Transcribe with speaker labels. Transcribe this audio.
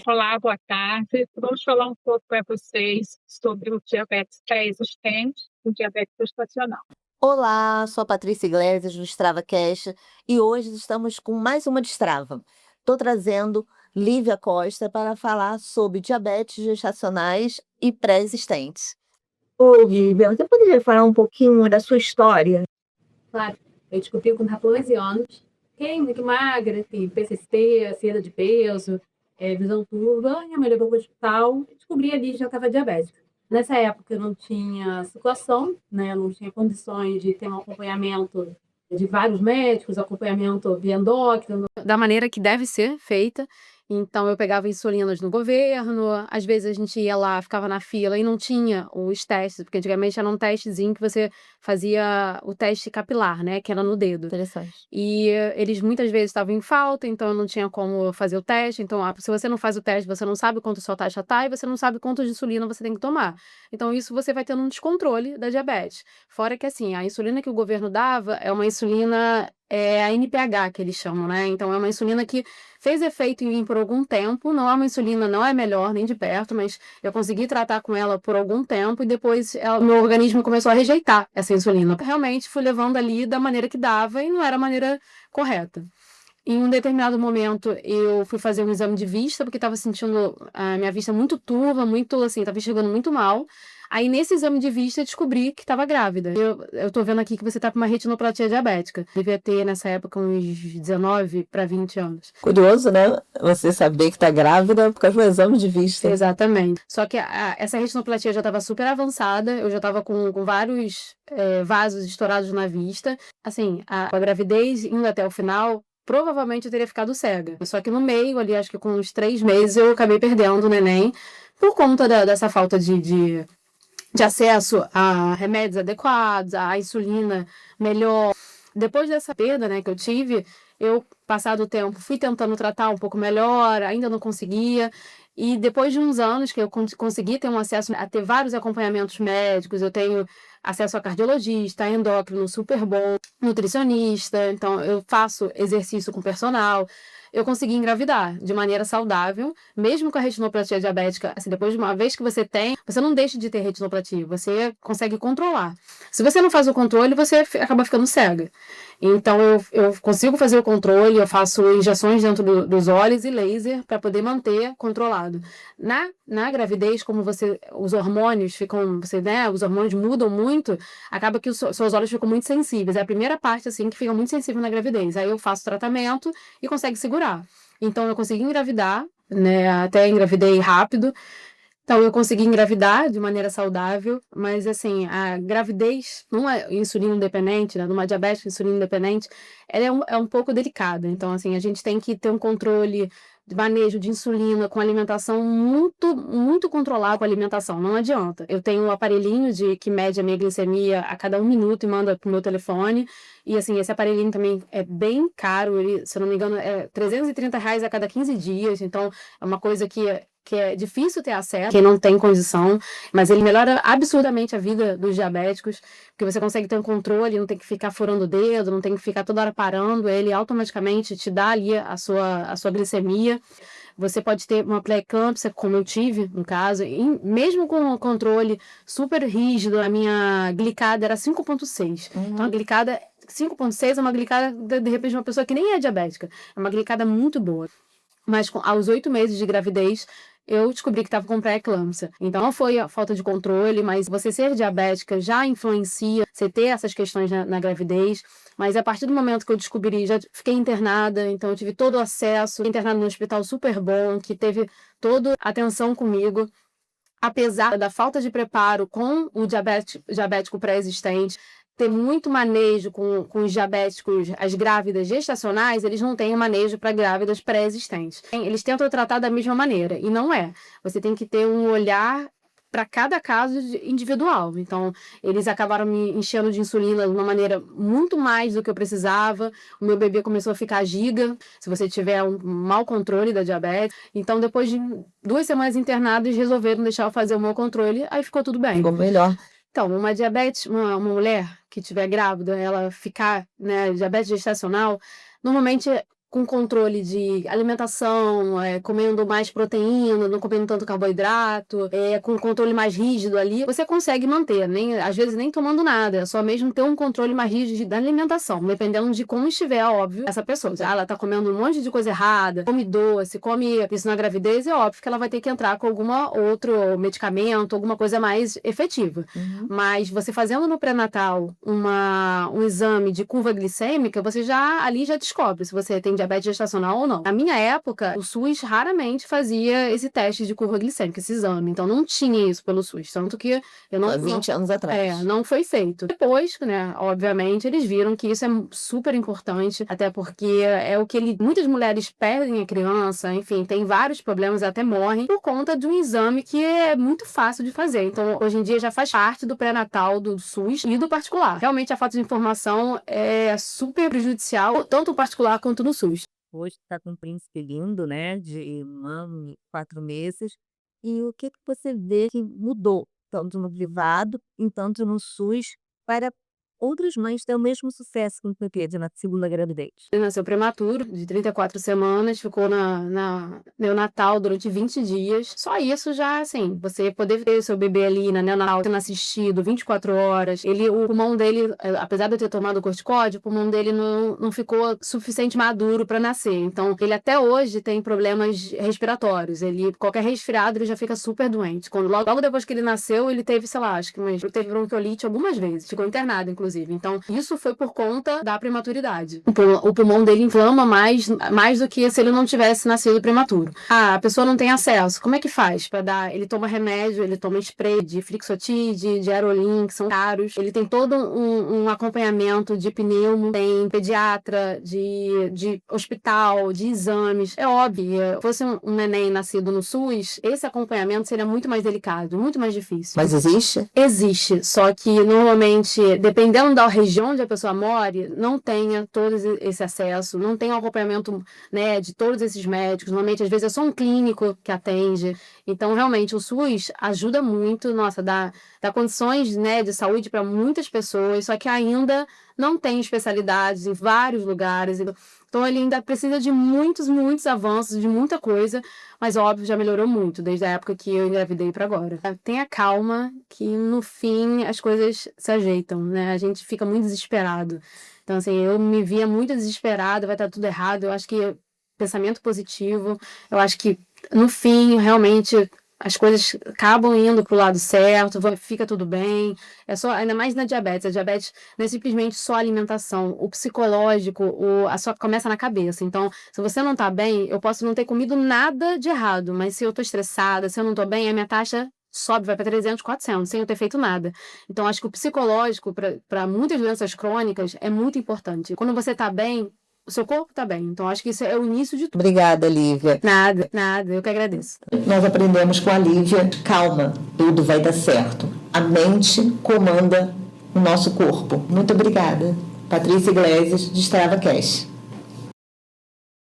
Speaker 1: Olá, boa tarde. Vamos falar um pouco para vocês sobre o diabetes pré-existente e o diabetes gestacional.
Speaker 2: Olá, sou a Patrícia Iglesias do Strava Cash e hoje estamos com mais uma Destrava. Estou trazendo Lívia Costa para falar sobre diabetes gestacionais e pré-existentes. Ô, Lívia, você poderia falar um pouquinho da sua história?
Speaker 3: Claro, eu descobri com 14 anos, fiquei muito magra, tive PCC, perda de peso, visão turva, minha mãe levou para o hospital e descobri ali que já estava diabética. Nessa época eu não tinha situação, né, eu não tinha condições de ter um acompanhamento de vários médicos, acompanhamento via endócrino, da maneira que deve ser feita. Então eu pegava insulinas no governo, às vezes a gente ia lá, ficava na fila e não tinha os testes, porque antigamente era um testezinho que você fazia o teste capilar, né, que era no dedo.
Speaker 2: Interessante.
Speaker 3: E eles muitas vezes estavam em falta, então eu não tinha como fazer o teste. Então, se você não faz o teste, você não sabe quanto sua taxa tá e você não sabe quanto de insulina você tem que tomar. Então, isso você vai tendo um descontrole da diabetes. Fora que, assim, a insulina que o governo dava é uma insulina, a NPH, que eles chamam, né? Então, é uma insulina que fez efeito em mim por algum tempo. Não é uma insulina, não é melhor nem de perto, mas eu consegui tratar com ela por algum tempo e depois meu organismo começou a rejeitar essa insulina. Realmente fui levando ali da maneira que dava e não era a maneira correta. Em um determinado momento, eu fui fazer um exame de vista, porque estava sentindo a minha vista muito turva, muito assim, estava enxergando muito mal. Aí, nesse exame de vista, eu descobri que estava grávida. Eu tô vendo aqui que você tá com uma retinopatia diabética. Devia ter, nessa época, uns 19 para 20 anos.
Speaker 2: Curioso, né? Você saber que está grávida por causa do exame de vista.
Speaker 3: Exatamente. Só que essa retinopatia já estava super avançada, eu já estava com vários vasos estourados na vista. Assim, a gravidez indo até o final, provavelmente eu teria ficado cega. Só que no meio, ali, acho que com uns 3 meses, eu acabei perdendo o neném por conta dessa falta de acesso a remédios adequados, a insulina melhor. Depois dessa perda, né, que eu tive, eu, passado o tempo, fui tentando tratar um pouco melhor, ainda não conseguia. E depois de uns anos que eu consegui ter um acesso a ter vários acompanhamentos médicos, eu tenho acesso a cardiologista, a endócrino super bom, nutricionista, então eu faço exercício com personal. Eu consegui engravidar de maneira saudável, mesmo com a retinopatia diabética. Assim, depois de uma vez que você tem, você não deixa de ter retinopatia, você consegue controlar. Se você não faz o controle, você acaba ficando cega. Então, eu consigo fazer o controle, eu faço injeções dentro dos olhos e laser para poder manter controlado. Na gravidez, como os hormônios ficam, né, os hormônios mudam muito, acaba que os seus olhos ficam muito sensíveis. É a primeira parte, assim, que fica muito sensível na gravidez. Aí eu faço tratamento e consegue segurar. Então, eu consegui engravidar, né, até engravidei rápido. Então, eu consegui engravidar de maneira saudável, mas, assim, a gravidez numa insulina independente, né, numa diabetes insulina independente, ela é um pouco delicada. Então, assim, a gente tem que ter um controle de manejo de insulina com alimentação muito, muito controlado com a alimentação. Não adianta. Eu tenho um aparelhinho que mede a minha glicemia a cada 1 minuto e manda pro meu telefone. E, assim, esse aparelhinho também é bem caro. Ele, se eu não me engano, é R$ 330 a cada 15 dias. Então, é uma coisa que é difícil ter acesso, quem não tem condição, mas ele melhora absurdamente a vida dos diabéticos, porque você consegue ter um controle, não tem que ficar furando o dedo, não tem que ficar toda hora parando, ele automaticamente te dá ali a sua glicemia. Você pode ter uma pré-eclâmpsia, como eu tive, no caso, e mesmo com o controle super rígido, a minha glicada era 5,6. Então, a glicada 5,6 é uma glicada, de repente, de uma pessoa que nem é diabética. É uma glicada muito boa. Mas aos 8 meses de gravidez, eu descobri que estava com pré-eclâmpsia. Então, não foi a falta de controle, mas você ser diabética já influencia você ter essas questões na gravidez. Mas a partir do momento que eu descobri, já fiquei internada, então eu tive todo o acesso, internada num hospital super bom, que teve toda a atenção comigo. Apesar da falta de preparo com o diabético pré-existente, ter muito manejo com os diabéticos, as grávidas gestacionais, eles não têm manejo para grávidas pré-existentes. Eles tentam tratar da mesma maneira, e não é. Você tem que ter um olhar para cada caso individual. Então, eles acabaram me enchendo de insulina de uma maneira muito mais do que eu precisava. O meu bebê começou a ficar giga, se você tiver um mau controle da diabetes. Então, depois de 2 semanas internadas, resolveram deixar eu fazer o meu controle, aí ficou tudo bem.
Speaker 2: Ficou melhor.
Speaker 3: Então, uma mulher que estiver grávida, ela ficar, né, diabetes gestacional, normalmente com controle de alimentação, comendo mais proteína, não comendo tanto carboidrato, com controle mais rígido ali, você consegue manter, às vezes nem tomando nada, é só mesmo ter um controle mais rígido da alimentação, dependendo de como estiver, óbvio, essa pessoa. Ela tá comendo um monte de coisa errada, come doce, come isso na gravidez, é óbvio que ela vai ter que entrar com alguma outro medicamento, alguma coisa mais efetiva. Mas você fazendo no pré-natal um exame de curva glicêmica, você já descobre se você tem diabetes gestacional ou não. Na minha época, o SUS raramente fazia esse teste de curva glicêmica, esse exame. Então, não tinha isso pelo SUS. Tanto que eu não...
Speaker 2: Há 20 anos atrás.
Speaker 3: Não foi feito. Depois, né, obviamente, eles viram que isso é super importante, até porque é o que muitas mulheres perdem a criança, enfim, tem vários problemas, até morrem, por conta de um exame que é muito fácil de fazer. Então, hoje em dia, já faz parte do pré-natal do SUS e do particular. Realmente, a falta de informação é super prejudicial, tanto no particular quanto no SUS.
Speaker 4: Hoje está com um príncipe lindo, né, de 1 ano e 4 meses. E o que você vê que mudou, tanto no privado, tanto no SUS, para outras mães ter o mesmo sucesso com o bebê na segunda gravidez?
Speaker 3: Ele nasceu prematuro, de 34 semanas, ficou na neonatal durante 20 dias. Só isso já, assim, você poder ver seu bebê ali na neonatal sendo assistido 24 horas. O pulmão dele, apesar de eu ter tomado corticóide, o pulmão dele não ficou suficiente maduro para nascer. Então, ele até hoje tem problemas respiratórios. Qualquer resfriado, ele já fica super doente. Logo depois que ele nasceu, ele teve, sei lá, acho que teve bronquiolite algumas vezes. Ficou internado, inclusive. Então, isso foi por conta da prematuridade. O pulmão dele inflama mais do que se ele não tivesse nascido prematuro. A pessoa não tem acesso. Como é que faz para dar? Ele toma remédio, ele toma spray de Flixotide, de Aerolin, que são caros. Ele tem todo um acompanhamento de pneumo, tem pediatra, de hospital, de exames. É óbvio, se fosse um neném nascido no SUS, esse acompanhamento seria muito mais delicado, muito mais difícil.
Speaker 2: Mas existe?
Speaker 3: Existe, só que normalmente, dependendo da região onde a pessoa mora, não tenha todo esse acesso, não tem o acompanhamento, né, de todos esses médicos. Normalmente, às vezes, é só um clínico que atende. Então, realmente, o SUS ajuda muito, dá condições, né, de saúde para muitas pessoas, só que ainda não tem especialidades em vários lugares. Então, ele ainda precisa de muitos, muitos avanços, de muita coisa, mas, óbvio, já melhorou muito, desde a época que eu engravidei para agora. Tenha calma, que no fim as coisas se ajeitam, né? A gente fica muito desesperado. Então, assim, eu me via muito desesperada, vai estar tudo errado. Eu acho que pensamento positivo, eu acho que no fim, realmente, as coisas acabam indo para o lado certo, fica tudo bem. É só, ainda mais na diabetes. A diabetes não é simplesmente só alimentação. O psicológico, só começa na cabeça. Então, se você não está bem, eu posso não ter comido nada de errado, mas se eu estou estressada, se eu não estou bem, a minha taxa sobe, vai para 300, 400, sem eu ter feito nada. Então, acho que o psicológico, para muitas doenças crônicas, é muito importante. Quando você está bem, o seu corpo está bem. Então, acho que isso é o início de tudo.
Speaker 2: Obrigada, Lívia.
Speaker 3: Nada, eu que agradeço.
Speaker 2: Nós aprendemos com a Lívia, calma, tudo vai dar certo. A mente comanda o nosso corpo. Muito obrigada. Patrícia Iglesias, de Strava Cash.